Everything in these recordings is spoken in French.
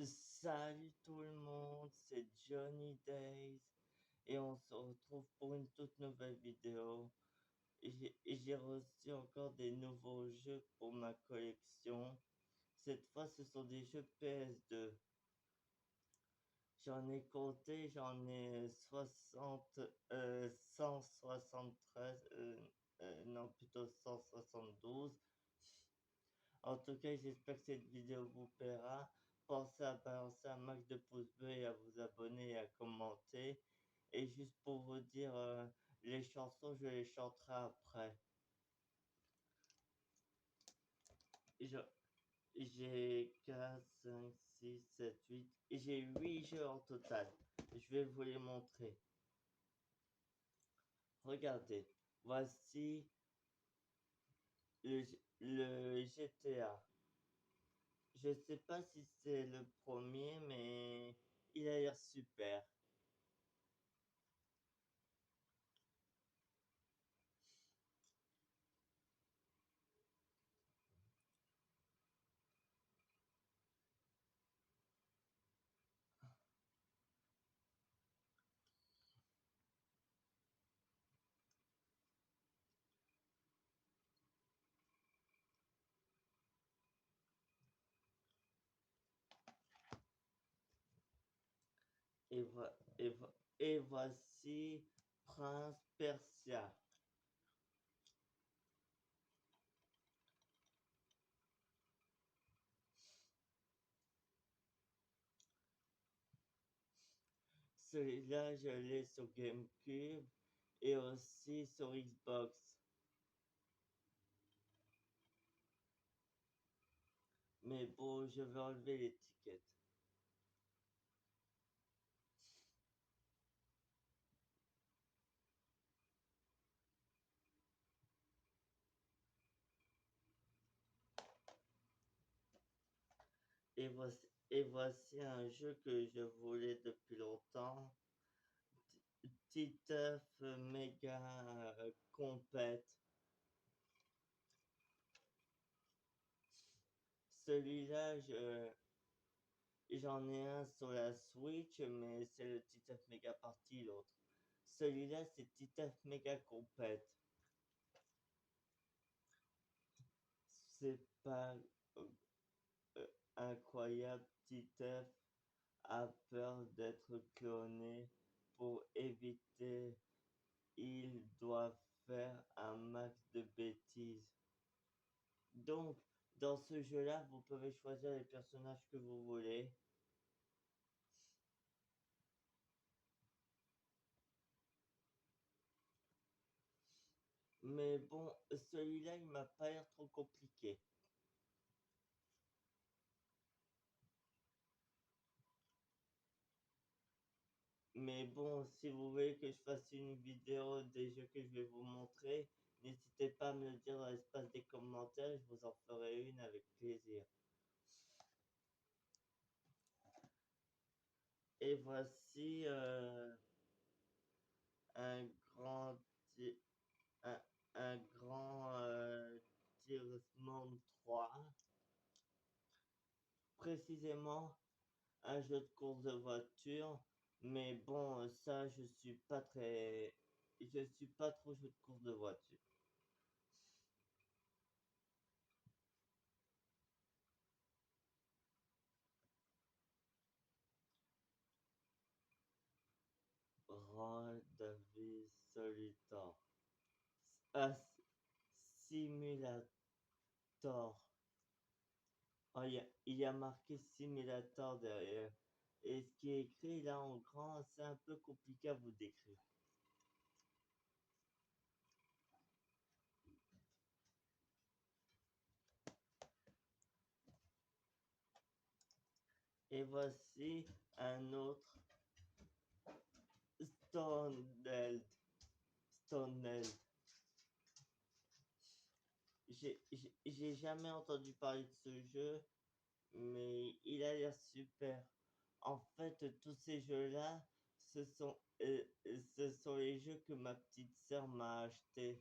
Salut tout le monde, c'est Johnny Days et on se retrouve pour une toute nouvelle vidéo. Et j'ai reçu encore des nouveaux jeux pour ma collection. Cette fois, ce sont des jeux PS2. J'en ai compté, j'en ai 60, 173, non plutôt 172. En tout cas, j'espère que cette vidéo vous plaira. Pensez à balancer un max de pouces bleus et à vous abonner et à commenter. Et juste pour vous dire, les chansons, je les chanterai après. Je- J'ai 4, 5, 6, 7, 8. Et j'ai 8 jeux en total. Je vais vous les montrer. Regardez. Voici le GTA. Je sais pas si c'est le premier, mais il a l'air super. Et voici Prince Persia. Celui-là, je l'ai sur GameCube et aussi sur Xbox. Mais bon, je vais enlever l'étiquette. Et voici un jeu que je voulais depuis longtemps. Titeuf Mega Compète. Celui-là, j'en ai un sur la Switch, mais c'est le Titeuf Mega Party, l'autre. Celui-là, c'est Titeuf Mega Compète. C'est pas euh, incroyable, Titeuf a peur d'être cloné. Pour éviter, il doit faire un max de bêtises. Donc, dans ce jeu-là, vous pouvez choisir les personnages que vous voulez. Mais bon, celui-là, il m'a pas l'air trop compliqué. Mais bon, si vous voulez que je fasse une vidéo des jeux que je vais vous montrer, n'hésitez pas à me le dire dans l'espace des commentaires, je vous en ferai une avec plaisir. Et voici un grand, ti- un, un grand Tearsman 3, précisément un jeu de course de voiture, mais bon, ça, je suis pas trop jeu de course de voiture. Roll Davis Solitaire. Ah, Simulator. Oh, il y a marqué Simulator derrière. Et ce qui est écrit là en grand, c'est un peu compliqué à vous décrire. Et voici un autre Stoned. Stoned. J'ai jamais entendu parler de ce jeu, mais il a l'air super. En fait, tous ces jeux-là, ce sont les jeux que ma petite sœur m'a acheté.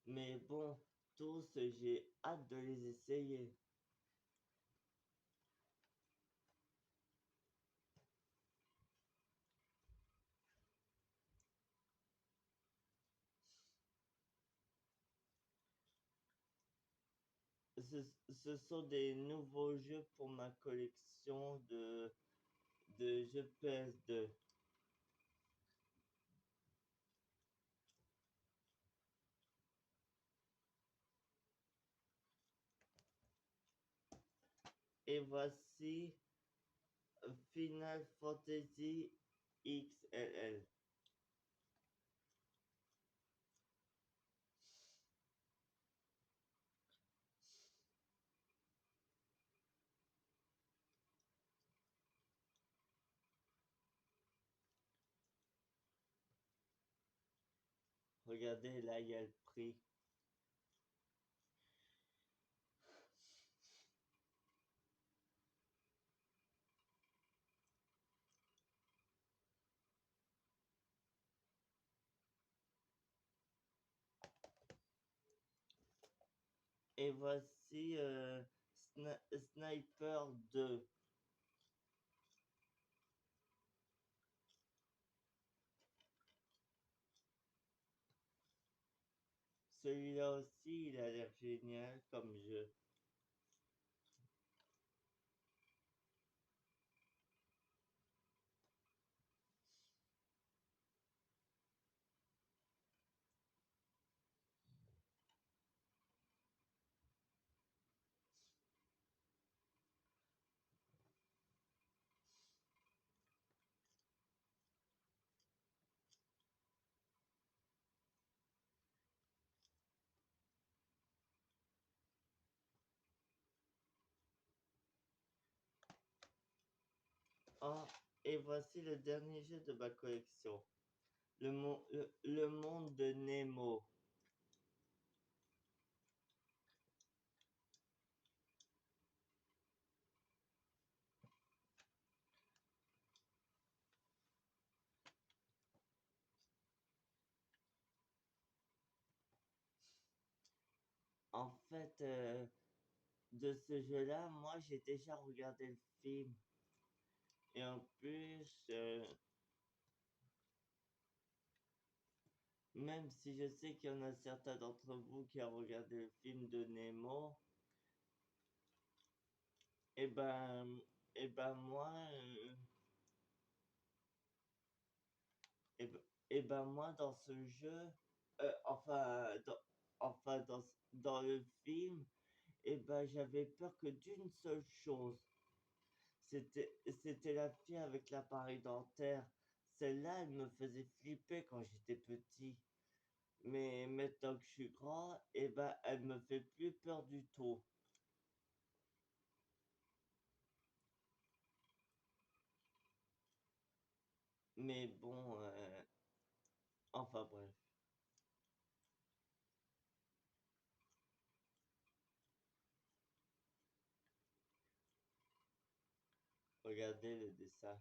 Mais bon, tous, j'ai hâte de les essayer. Ce sont des nouveaux jeux pour ma collection de jeux PS2. Et voici Final Fantasy XLL. Regardez, là, il y a le prix. Et voici Sniper 2. Celui-là aussi, il a l'air génial comme jeu. Oh, et voici le dernier jeu de ma collection. Le monde de Nemo. En fait, de ce jeu-là, moi j'ai déjà regardé le film. Et en plus, même si je sais qu'il y en a certains d'entre vous qui ont regardé le film de Nemo, et ben, et ben moi, et ben, et ben moi dans ce jeu, enfin dans le film, et ben j'avais peur que d'une seule chose. C'était la fille avec l'appareil dentaire. Celle-là, elle me faisait flipper quand j'étais petit. Mais maintenant que je suis grand, eh ben, elle me fait plus peur du tout. Mais bon, enfin bref. Regardez le dessin.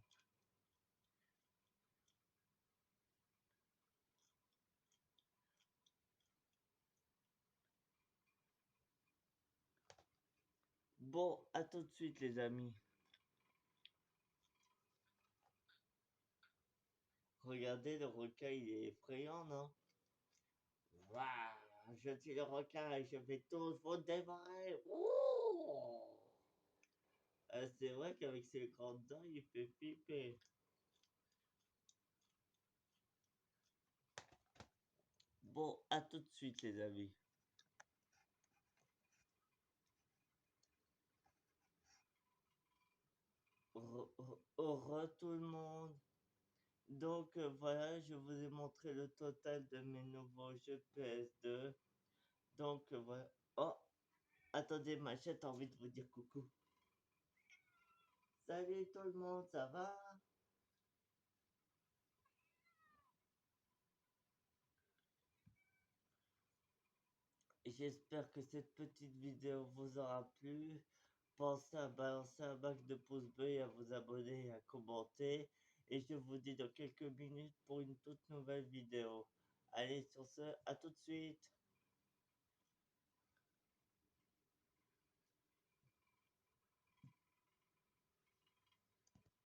Bon, à tout de suite les amis. Regardez, le requin, il est effrayant, non? Waouh, je suis le requin et je vais tous vous dévorer. Ouh. C'est vrai qu'avec ses grandes dents, il fait flipper. Bon, à tout de suite les amis. Au revoir tout le monde. Donc voilà, je vous ai montré le total de mes nouveaux jeux PS2. Donc voilà. Oh, attendez, ma chatte a envie de vous dire coucou. Salut tout le monde, ça va? J'espère que cette petite vidéo vous aura plu. Pensez à balancer un max de pouces bleus et à vous abonner et à commenter. Et je vous dis dans quelques minutes pour une toute nouvelle vidéo. Allez, sur ce, à tout de suite.